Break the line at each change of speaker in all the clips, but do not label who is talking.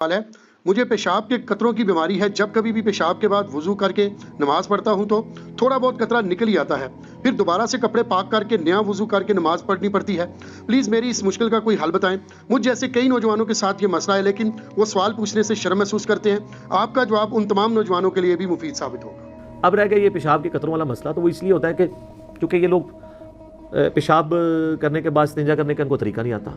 ہے مجھے پیشاب کے قطروں کی بیماری ہے. جب کبھی بھی پیشاب کے بعد وضو کر کے نماز پڑھتا ہوں تو تھوڑا بہت قطرہ نکل ہی آتا ہے, پھر دوبارہ سے کپڑے پاک کر کے نیا وضو کر کے نماز پڑھنی پڑتی ہے. پلیز میری اس مشکل کا کوئی حل بتائیں. مجھ جیسے کئی نوجوانوں کے ساتھ یہ مسئلہ ہے لیکن وہ سوال پوچھنے سے شرم محسوس کرتے ہیں. آپ کا جواب ان تمام نوجوانوں کے لیے بھی مفید ثابت ہوگا.
اب رہ گیا یہ پیشاب کے قطروں والا مسئلہ, تو وہ اس لیے ہوتا ہے کہ کیونکہ یہ لوگ پیشاب کرنے کے بعد استنجا کرنے کا ان کو طریقہ نہیں آتا.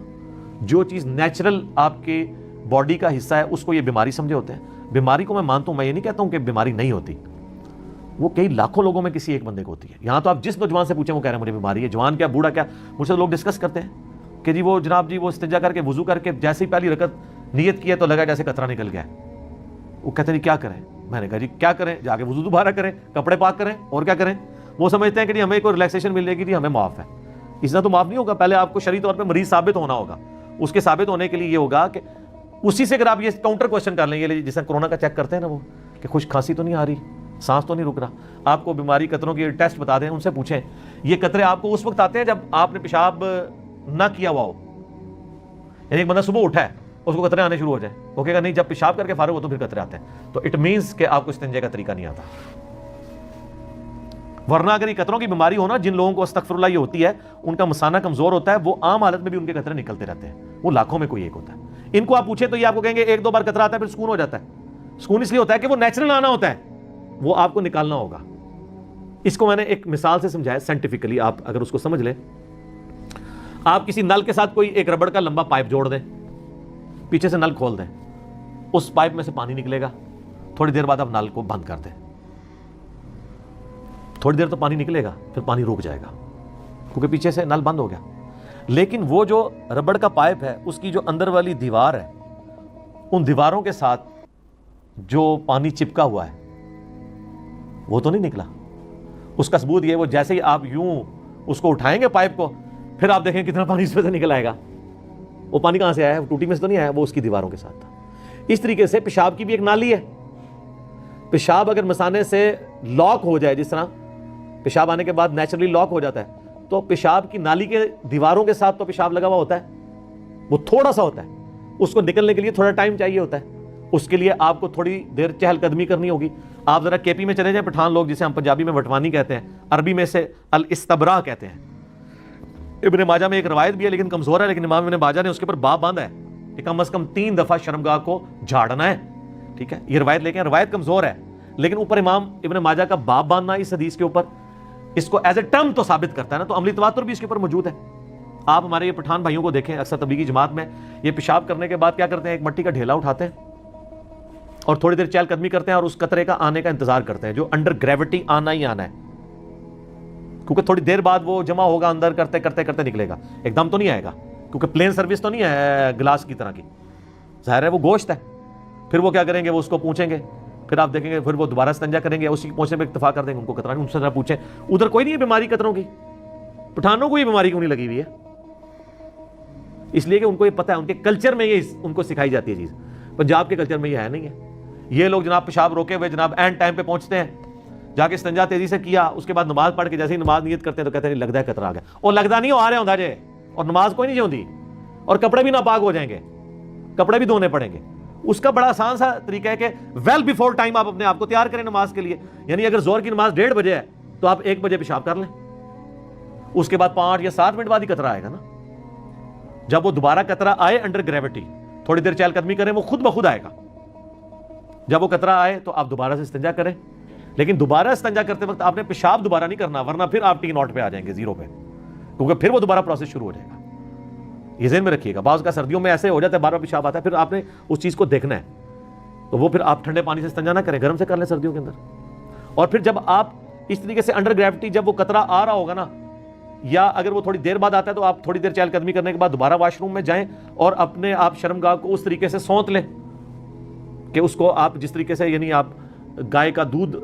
جو چیز نیچرل آپ کے باڈی کا حصہ ہے اس کو یہ بیماری سمجھے ہوتے ہیں. بیماری کو میں مانتا ہوں, میں یہ نہیں کہتا ہوں کہ بیماری نہیں ہوتی, وہ کئی لاکھوں لوگوں میں کسی ایک بندے کو ہوتی ہے. یہاں تو آپ جس نوجوان سے پوچھیں وہ کہہ رہے ہیں مجھے بیماری ہے, جوان کیا بوڑھا کیا. مجھ سے لوگ ڈسکس کرتے ہیں کہ جی وہ جناب جی وہ استنجا کر کے وضو کر کے جیسے ہی پہلی رکعت نیت کی ہے تو لگا جیسے قطرہ نکل گیا ہے. وہ کہتے ہیں جی کیا کریں. میں نے کہا جی کیا کریں, جا کے وضو دوبارہ کریں, کپڑے پاک کریں, اور کیا کریں. وہ سمجھتے ہیں کہ جی ہمیں کوئی ریلیکسیشن مل جائے گی, جی ہمیں معاف ہے. اس طرح تو معاف نہیں ہوگا, پہلے آپ کو شرعی طور پہ مریض ثابت ہونا ہوگا. اس کے ثابت ہونے کے لیے یہ ہوگا کہ اسی سے اگر آپ یہ کاؤنٹر کوشچن کر لیں, یہ جیسے کورونا کا چیک کرتے ہیں نا وہ, کہ خشک کھانسی تو نہیں آ رہی, سانس تو نہیں رک رہا, آپ کو بیماری قطروں کی ٹیسٹ بتا دیں, ان سے پوچھیں یہ قطرے آپ کو اس وقت آتے ہیں جب آپ نے پیشاب نہ کیا ہوا ہو. یعنی ایک بندہ صبح اٹھا ہے اس کو قطرے آنے شروع ہو جائیں, وہ کہے گا نہیں جب پیشاب کر کے فارغ ہو تو پھر قطرے آتے ہیں, تو اٹ مینس کہ آپ کو استنجے کا طریقہ نہیں آتا. ورنہ اگر یہ قطروں کی بیماری ہو نا, جن لوگوں کو استغفر اللہ یہ ہوتی ہے, ان کا مثانہ کمزور ہوتا ہے, وہ عام حالت میں بھی ان کے قطرے نکلتے رہتے ہیں, وہ لاکھوں میں کوئی ایک ہوتا ہے. ان کو آپ پوچھیں تو یہ آپ کو کہیں گے ایک دو بار قطرہ آتا ہے پھر سکون ہو جاتا ہے. سکون اس لیے ہوتا ہے کہ وہ نیچرل آنا ہوتا ہے, وہ آپ کو نکالنا ہوگا. اس کو میں نے ایک مثال سے سمجھایا سائنٹیفکلی, آپ اگر اس کو سمجھ لیں. آپ کسی نل کے ساتھ کوئی ایک ربڑ کا لمبا پائپ جوڑ دیں, پیچھے سے نل کھول دیں, اس پائپ میں سے پانی نکلے گا, تھوڑی دیر بعد آپ نل کو بند کر دیں, تھوڑی دیر تو پانی نکلے گا, پھر پانی رک جائے گا کیونکہ پیچھے سے نل بند ہو گیا. لیکن وہ جو ربڑ کا پائپ ہے اس کی جو اندر والی دیوار ہے, ان دیواروں کے ساتھ جو پانی چپکا ہوا ہے وہ تو نہیں نکلا. اس کا ثبوت یہ, وہ جیسے ہی آپ یوں اس کو اٹھائیں گے پائپ کو, پھر آپ دیکھیں کتنا پانی اس میں سے نکل آئے گا. وہ پانی کہاں سے آیا ہے, ٹوٹی میں سے تو نہیں آیا, وہ اس کی دیواروں کے ساتھ تھا. اس طریقے سے پیشاب کی بھی ایک نالی ہے. پیشاب اگر مثانے سے لاک ہو جائے, جس طرح پیشاب آنے کے بعد نیچرلی لاک ہو جاتا ہے, تو پیشاب کی نالی کے دیواروں کے ساتھ تو پیشاب لگا ہوا ہوتا ہے, وہ تھوڑا سا ہوتا ہے, اس کو نکلنے کے لیے تھوڑا ٹائم چاہیے ہوتا ہے. اس کے لیے آپ کو تھوڑی دیر چہل قدمی کرنی ہوگی. آپ ذرا کے پی میں چلے جائیں, پٹھان لوگ جسے ہم پنجابی میں وٹوانی کہتے ہیں, عربی میں سے الاستبراء کہتے ہیں. ابن ماجہ میں ایک روایت بھی ہے لیکن کمزور ہے, لیکن امام ابن ماجہ نے اس کے اوپر باب باندھا ہے کہ کم از کم 3 دفعہ شرمگاہ کو جھاڑنا ہے. ٹھیک ہے, یہ روایت لے کے, روایت کمزور ہے لیکن اوپر امام ابن ماجہ کا باب باندھنا اس حدیث کے اوپر, اس کو ایز اے ٹرم تو ثابت کرتا ہے نا, تو عملی تواتر بھی اس کے اوپر موجود ہے. آپ ہمارے یہ پٹھان بھائیوں کو دیکھیں, اکثر تبلیغی جماعت میں یہ پیشاب کرنے کے بعد کیا کرتے ہیں, ایک مٹی کا ڈھیلا اٹھاتے ہیں اور تھوڑی دیر چہل قدمی کرتے ہیں اور اس قطرے کا آنے کا انتظار کرتے ہیں, جو انڈر گریوٹی آنا ہی آنا ہے, کیونکہ تھوڑی دیر بعد وہ جمع ہوگا اندر, کرتے کرتے کرتے نکلے گا, ایک دم تو نہیں آئے گا کیونکہ پلین سروس تو نہیں ہے گلاس کی طرح کی, ظاہر ہے وہ گوشت ہے. پھر وہ کیا کریں گے, وہ اس کو پوچھیں گے, پھر آپ دیکھیں گے پھر وہ دوبارہ استنجا کریں گے, اسی پہنچنے پہ اکتفا کر دیں گے, ان کو قطرہ نہیں, ان سے ذرا پوچھیں ادھر کوئی نہیں ہے بیماری قطروں کی, پٹھانوں کو یہ بیماری کیوں نہیں لگی ہوئی ہے. اس لیے کہ ان کو یہ پتہ ہے, ان کے کلچر میں یہ ان کو سکھائی جاتی ہے چیز. پنجاب کے کلچر میں یہ ہے نہیں ہے. یہ لوگ جناب پیشاب روکے ہوئے جناب اینڈ ٹائم پہ پہنچتے ہیں, جا کے استنجا تیزی سے کیا, اس کے بعد نماز پڑھ کے جیسے ہی نماز نیت کرتے ہیں تو کہتے ہیں لگتا ہے قطرہ آ گیا, اور لگتا نہیں ہو آ رہے ہوں جے, اور نماز کوئی نہیں ہوتی, اور کپڑے بھی ناپاک ہو جائیں گے, کپڑے بھی دھونے پڑیں گے. اس کا بڑا آسان سا طریقہ ہے کہ ویل بیفور ٹائم آپ اپنے آپ کو تیار کریں نماز کے لیے. یعنی اگر زور کی نماز 1:30 بجے ہے تو آپ 1 بجے پیشاب کر لیں, اس کے بعد 5 یا 7 منٹ بعد ہی قطرہ آئے گا نا. جب وہ دوبارہ قطرہ آئے انڈر گریوٹی, تھوڑی دیر چہل قدمی کریں, وہ خود بخود آئے گا. جب وہ قطرہ آئے تو آپ دوبارہ سے استنجا کریں, لیکن دوبارہ استنجا کرتے وقت آپ نے پیشاب دوبارہ نہیں کرنا, ورنہ پھر آپ T0 پہ آ جائیں گے, 0 پہ, کیونکہ پھر وہ دوبارہ پروسیس شروع ہو جائے گا. یہ ذہن میں رکھیے گا. بعض کا سردیوں میں ایسے ہو جاتا ہے, بار بار پیشاب آتا ہے, پھر آپ نے اس چیز کو دیکھنا ہے, تو وہ پھر آپ ٹھنڈے پانی سے استنجا نہ کریں, گرم سے کر لیں سردیوں کے اندر. اور پھر جب آپ اس طریقے سے انڈر گریوٹی جب وہ قطرہ آ رہا ہوگا نا, یا اگر وہ تھوڑی دیر بعد آتا ہے تو آپ تھوڑی دیر چہل قدمی کرنے کے بعد دوبارہ واش روم میں جائیں اور اپنے آپ شرمگاہ کو اس طریقے سے سونت لیں کہ اس کو آپ جس طریقے سے, یعنی آپ گائے کا دودھ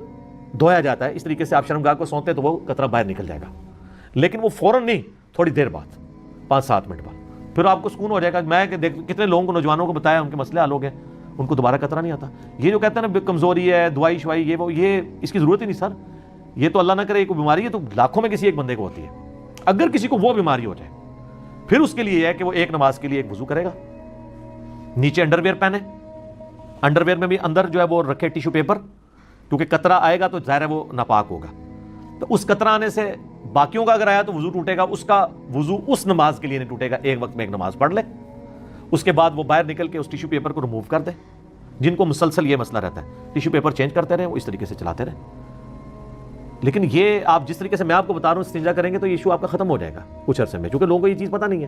دھویا جاتا ہے, اس طریقے سے آپ شرمگاہ کو سونتے تو وہ قطرہ باہر نکل جائے گا. لیکن وہ فوراً نہیں, تھوڑی دیر بعد, 5-7 منٹ بعد, پھر آپ کو سکون ہو جائے گا. میں کتنے لوگوں کو, نوجوانوں کو بتایا, ان کے مسئلے حل ہو گئے, ان کو دوبارہ قطرہ نہیں آتا. یہ جو کہتے ہیں نا کمزوری ہے, دوائی شوائی, یہ وہ, یہ اس کی ضرورت ہی نہیں سر. یہ تو اللہ نہ کرے کوئی بیماری ہے تو لاکھوں میں کسی ایک بندے کو ہوتی ہے. اگر کسی کو وہ بیماری ہو جائے پھر اس کے لیے ہے کہ وہ ایک نماز کے لیے ایک وضو کرے گا, نیچے انڈر ویئر پہنے, انڈر ویئر میں بھی اندر جو ہے وہ رکھے ٹیشو پیپر، کیونکہ قطرہ آئے گا تو ظاہر ہے وہ ناپاک ہوگا، تو اس قطرہ آنے سے باقیوں کا اگر آیا تو وضو ٹوٹے گا، اس کا وضو اس نماز کے لیے نہیں ٹوٹے گا، ایک وقت میں ایک نماز پڑھ لے، اس کے بعد وہ باہر نکل کے اس ٹیشو پیپر کو ریموو کر دے۔ جن کو مسلسل یہ مسئلہ رہتا ہے ٹیشو پیپر چینج کرتے رہیں، وہ اس طریقے سے چلاتے رہیں۔ لیکن یہ آپ جس طریقے سے میں آپ کو بتا رہا ہوں استنجا کریں گے تو یہ ایشو آپ کا ختم ہو جائے گا کچھ عرصے میں، چونکہ لوگوں کو یہ چیز پتہ نہیں ہے۔